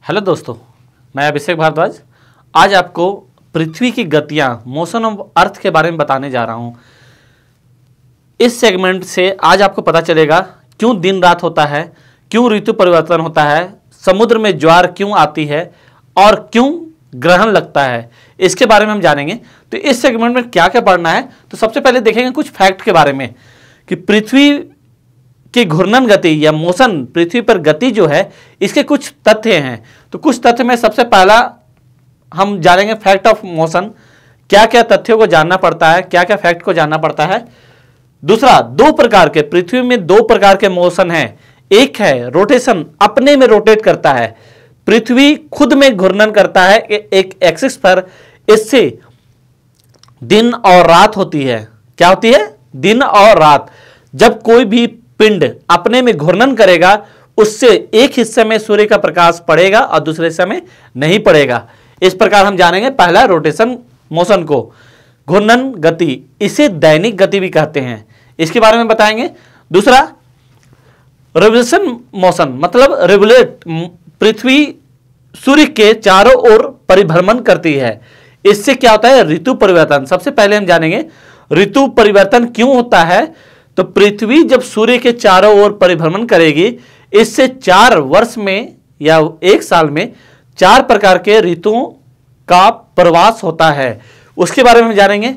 Hello दोस्तों, मैं अभिषेक भारद्वाज। आज आपको पृथ्वी की गतियां, मोशन ऑफ अर्थ के बारे में बताने जा रहा हूं। इस सेगमेंट से आज आपको पता चलेगा क्यों दिन रात होता है, क्यों ऋतु परिवर्तन होता है, समुद्र में ज्वार क्यों आती है और क्यों ग्रहण लगता है, इसके बारे में हम जानेंगे। तो इस सेगमेंट में क्या क्या पढ़ना है, तो सबसे पहले देखेंगे कुछ फैक्ट के बारे में कि पृथ्वी की घूर्णन गति या मोशन, पृथ्वी पर गति जो है, इसके कुछ तथ्य हैं। तो कुछ तथ्य में सबसे पहला हम जानेंगे फैक्ट ऑफ मोशन, क्या क्या तथ्यों को जानना पड़ता है, क्या क्या फैक्ट को जानना पड़ता है। दूसरा, दो प्रकार के, पृथ्वी में दो प्रकार के मोशन हैं। एक है रोटेशन, अपने में रोटेट करता है, पृथ्वी खुद में घूर्णन करता है एक एक्सिस पर। इससे दिन और रात होती है। क्या होती है? दिन और रात। जब कोई भी पिंड अपने में घूर्णन करेगा, उससे एक हिस्से में सूर्य का प्रकाश पड़ेगा और दूसरे हिस्से में नहीं पड़ेगा। इस प्रकार हम जानेंगे पहला रोटेशन मोशन को, घूर्णन गति, इसे दैनिक गति भी कहते हैं, इसके बारे में बताएंगे। दूसरा, रिवोल्यूशन मोशन, मतलब रिवोल्यूट, पृथ्वी सूर्य के चारों ओर परिभ्रमण करती है। इससे क्या होता है? ऋतु परिवर्तन। सबसे पहले हम जानेंगे ऋतु परिवर्तन क्यों होता है। तो पृथ्वी जब सूर्य के चारों ओर परिभ्रमण करेगी, इससे 4 वर्ष में या 1 साल में 4 प्रकार के ऋतुओं का प्रवास होता है, उसके बारे में हम जानेंगे।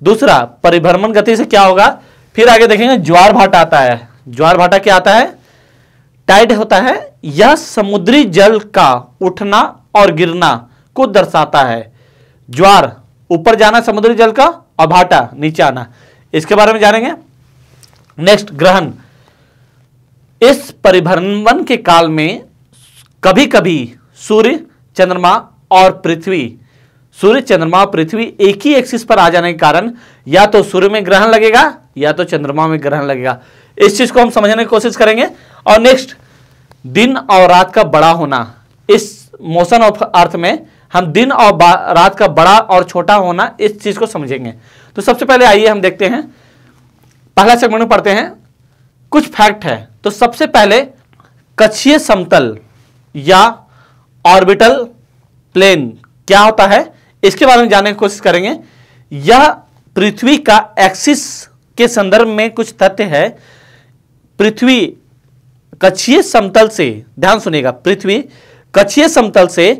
दूसरा, परिभ्रमण गति से क्या होगा, फिर आगे देखेंगे ज्वार भाटा आता है। ज्वार भाटा क्या आता है? टाइड होता है। यह समुद्री जल का उठना और गिरना को दर्शाता है। ज्वार ऊपर जाना समुद्री जल का, और भाटा नीचे आना, इसके बारे में जानेंगे। नेक्स्ट, ग्रहण। इस परिभ्रमण के काल में कभी कभी सूर्य, चंद्रमा और पृथ्वी, सूर्य, चंद्रमा और पृथ्वी एक ही एक्सिस पर आ जाने के कारण या तो सूर्य में ग्रहण लगेगा या तो चंद्रमा में ग्रहण लगेगा। इस चीज को हम समझने की कोशिश करेंगे। और नेक्स्ट, दिन और रात का बड़ा होना। इस मोशन ऑफ अर्थ में हम दिन और रात का बड़ा और छोटा होना, इस चीज को समझेंगे। तो सबसे पहले आइए हम देखते हैं, पहला सेगमेंट में पढ़ते हैं, कुछ फैक्ट है। तो सबसे पहले कक्षीय समतल या ऑर्बिटल प्लेन क्या होता है, इसके बारे में जानने की कोशिश करेंगे। यह पृथ्वी का एक्सिस के संदर्भ में कुछ तथ्य है। पृथ्वी कक्षीय समतल से, ध्यान सुनिएगा, पृथ्वी कक्षीय समतल से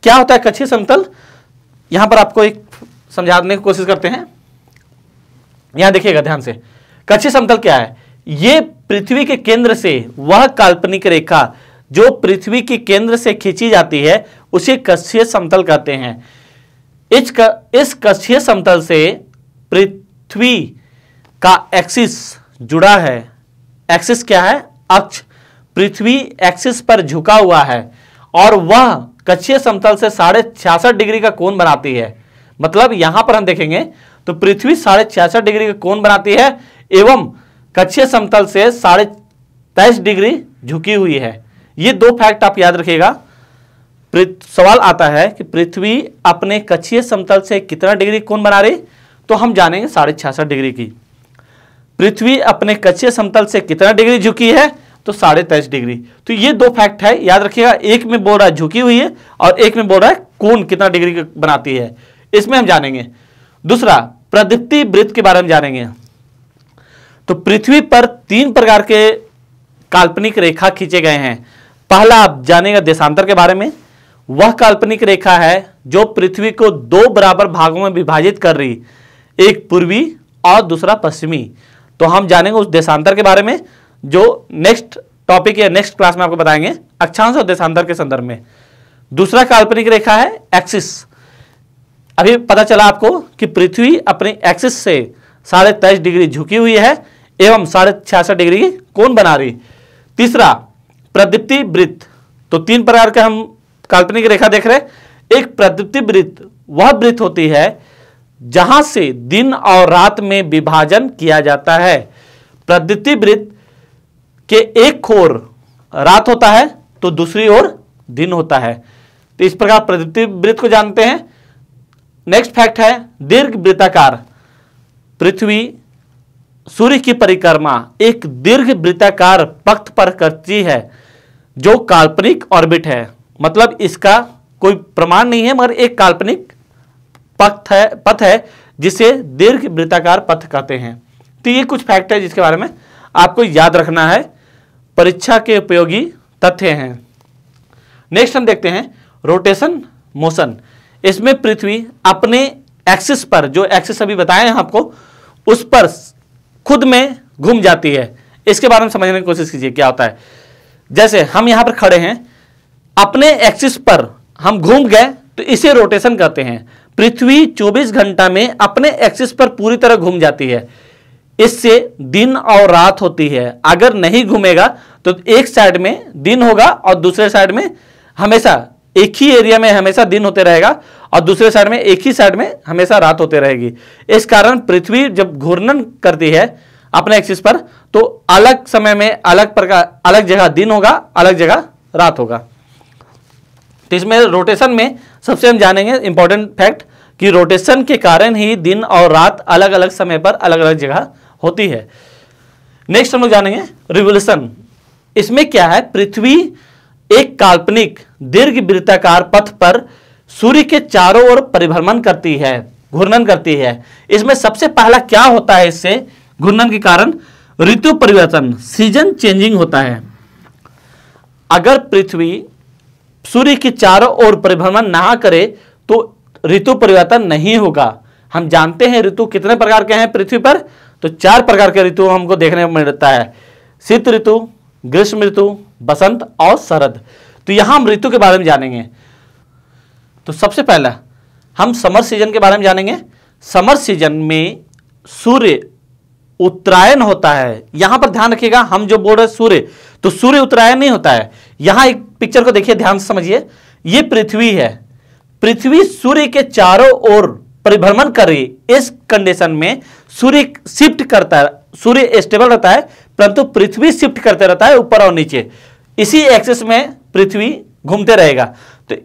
क्या होता है? कक्षीय समतल, यहां पर आपको एक समझाने की कोशिश करते हैं। यहां देखिएगा ध्यान से, कक्षीय समतल क्या है? यह पृथ्वी के केंद्र से वह काल्पनिक रेखा जो पृथ्वी के केंद्र से खींची जाती है, उसे कक्षीय समतल कहते हैं। इस कक्षीय समतल से पृथ्वी का एक्सिस जुड़ा है। एक्सिस क्या है? अक्ष। पृथ्वी एक्सिस पर झुका हुआ है और वह कक्षीय समतल से 66.5 डिग्री का कोण बनाती है। मतलब यहां पर हम देखेंगे तो पृथ्वी 66.5 डिग्री का कोण बनाती है एवं कक्षीय समतल से 23.5 डिग्री झुकी हुई है। ये दो फैक्ट आप याद रखिएगा। सवाल आता है कि पृथ्वी अपने कक्षीय समतल से कितना डिग्री कोण बना रही, तो हम जानेंगे 66.5 डिग्री की। पृथ्वी अपने कक्षीय समतल से कितना डिग्री झुकी है, तो 23.5 डिग्री। तो ये दो फैक्ट है, याद रखिएगा। एक में बोल रहा है झुकी हुई है और एक में बोल रहा है कोण कितना डिग्री का बनाती है, इसमें हम जानेंगे। दूसरा, प्रदीप्ति वृत्त के बारे में जानेंगे। तो पृथ्वी पर 3 प्रकार के काल्पनिक रेखा खींचे गए हैं। पहला आप जानेगा देशांतर के बारे में। वह काल्पनिक रेखा है जो पृथ्वी को 2 बराबर भागों में विभाजित कर रही, एक पूर्वी और दूसरा पश्चिमी। तो हम जानेंगे उस देशांतर के बारे में, जो नेक्स्ट टॉपिक या नेक्स्ट क्लास में आपको बताएंगे, अक्षांश और देशांतर के संदर्भ में। दूसरा काल्पनिक रेखा है एक्सिस। अभी पता चला आपको कि पृथ्वी अपनी एक्सिस से 23.5 डिग्री झुकी हुई है एवं 66.5 डिग्री की कोण बना रही। तीसरा, प्रदीप्ति वृत्त। तो 3 प्रकार के हम काल्पनिक रेखा देख रहे हैं। एक प्रदीप्ति वृत्त, वह वृत्त होती है जहां से दिन और रात में विभाजन किया जाता है। प्रदीप्ति वृत्त के एक खोर रात होता है तो दूसरी ओर दिन होता है। तो इस प्रकार प्रदीप्ति वृत्त को जानते हैं। नेक्स्ट फैक्ट है दीर्घ वृत्ताकार। पृथ्वी सूर्य की परिक्रमा एक दीर्घ वृत्ताकार पथ पर करती है जो काल्पनिक ऑर्बिट है। मतलब इसका कोई प्रमाण नहीं है, मगर एक काल्पनिक पथ है जिसे दीर्घ वृत्ताकार पथ कहते हैं। तो ये कुछ फैक्ट है जिसके बारे में आपको याद रखना है, परीक्षा के उपयोगी तथ्य हैं। नेक्स्ट हम देखते हैं रोटेशन मोशन। इसमें पृथ्वी अपने एक्सिस पर, जो एक्सिस अभी बताए हैं आपको, उस पर खुद में घूम जाती है। इसके बारे में समझने की कोशिश कीजिए क्या होता है। जैसे हम यहां पर खड़े हैं, अपने एक्सिस पर हम घूम गए तो इसे रोटेशन कहते हैं। पृथ्वी 24 घंटा में अपने एक्सिस पर पूरी तरह घूम जाती है। इससे दिन और रात होती है। अगर नहीं घूमेगा तो एक साइड में दिन होगा और दूसरे साइड में हमेशा एक ही एरिया में हमेशा दिन होते रहेगा और दूसरे साइड में एक ही साइड में हमेशा रात होते रहेगी। इस कारण पृथ्वी जब घूर्णन करती है अपने एक्सिस पर तो अलग समय में अलग जगह दिन होगा, अलग जगह रात होगा। तो इसमें रोटेशन में सबसे हम जानेंगे इंपॉर्टेंट फैक्ट कि रोटेशन के कारण ही दिन और रात अलग अलग समय पर अलग अलग जगह होती है। नेक्स्ट हम लोग जानेंगे रिवोल्यूशन। इसमें क्या है, पृथ्वी एक काल्पनिक दीर्घ वृत्ताकार पथ पर सूर्य के चारों ओर परिभ्रमण करती है, घूर्णन करती है। इसमें सबसे पहला क्या होता है, इससे घूर्णन के कारण ऋतु परिवर्तन, सीजन चेंजिंग होता है। अगर पृथ्वी सूर्य के चारों ओर परिभ्रमण ना करे तो ऋतु परिवर्तन नहीं होगा। हम जानते हैं ऋतु कितने प्रकार के हैं पृथ्वी पर, तो 4 प्रकार के ऋतु हमको देखने को मिलता है। शीत ऋतु, ग्रीष्म ऋतु, बसंत और शरद। तो यहां हम ऋतु के बारे में जानेंगे। तो सबसे पहला हम समर सीजन के बारे में जानेंगे। समर सीजन में सूर्य उत्तरायण होता है। यहां पर ध्यान रखिएगा, हम जो बोल रहे सूर्य, तो सूर्य उत्तरायण नहीं होता है। यहां एक पिक्चर को देखिए, ध्यान से समझिए। ये पृथ्वी है, पृथ्वी सूर्य के चारों ओर परिभ्रमण कर रही। इस कंडीशन में सूर्य शिफ्ट करता है, सूर्य स्टेबल रहता है, परंतु पृथ्वी शिफ्ट करते रहता है ऊपर और नीचे। इसी एक्सिस में पृथ्वी घूमते रहेगा। तो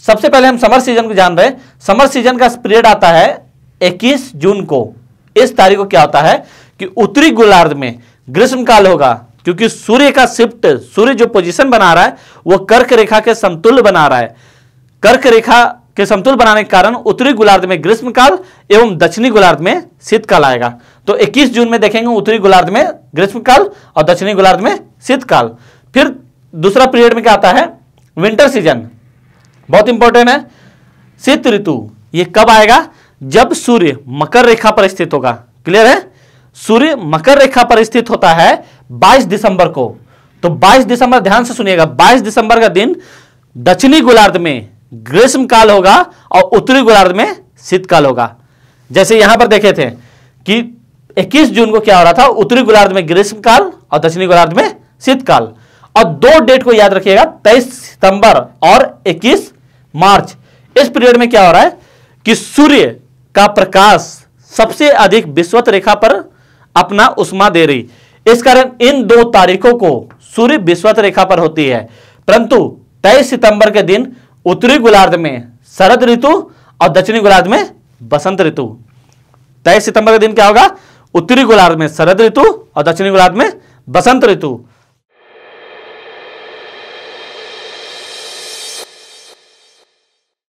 सबसे पहले हम समर सीजन को जान रहे हैं। समर सीजन का पीरियड आता है 21 जून को। इस तारीख को क्या होता है कि उत्तरी गोलार्ध में ग्रीष्म काल होगा, क्योंकि सूर्य का शिफ्ट, सूर्य जो पोजीशन बना रहा है वो कर्क रेखा के समतुल्य बना रहा है। कर्क रेखा के समतुल्य बनाने के कारण उत्तरी गोलार्ध में ग्रीष्म काल एवं दक्षिणी गोलार्ध में शीतकाल आएगा। तो 21 जून में देखेंगे उत्तरी गोलार्ध में ग्रीष्म काल और दक्षिणी गोलार्ध में शीतकाल। फिर दूसरा पीरियड में क्या आता है, विंटर सीजन, बहुत इंपॉर्टेंट है। शीत ऋतु ये कब आएगा, जब सूर्य मकर रेखा पर स्थित होगा। क्लियर है, सूर्य मकर रेखा पर स्थित होता है 22 दिसंबर को। तो 22 दिसंबर, ध्यान से सुनिएगा, 22 दिसंबर का दिन दक्षिणी गोलार्ध में ग्रीष्म काल होगा और उत्तरी गोलार्ध में शीतकाल होगा। जैसे यहां पर देखे थे कि 21 जून को क्या हो रहा था, उत्तरी गोलार्ध में ग्रीष्म काल और दक्षिणी गोलार्ध में शीतकाल। और 2 डेट को याद रखिएगा, 23 सितंबर और 21 मार्च। इस पीरियड में क्या हो रहा है कि सूर्य का प्रकाश सबसे अधिक विषुवत रेखा पर अपना उष्मा दे रही। इस कारण इन 2 तारीखों को सूर्य विषुवत रेखा पर होती है। परंतु 23 सितंबर के दिन उत्तरी गोलार्ध में शरद ऋतु और दक्षिणी गोलार्ध में बसंत ऋतु। 23 सितंबर के दिन क्या होगा, उत्तरी गोलार्ध में शरद ऋतु और दक्षिणी गोलार्ध में बसंत ऋतु।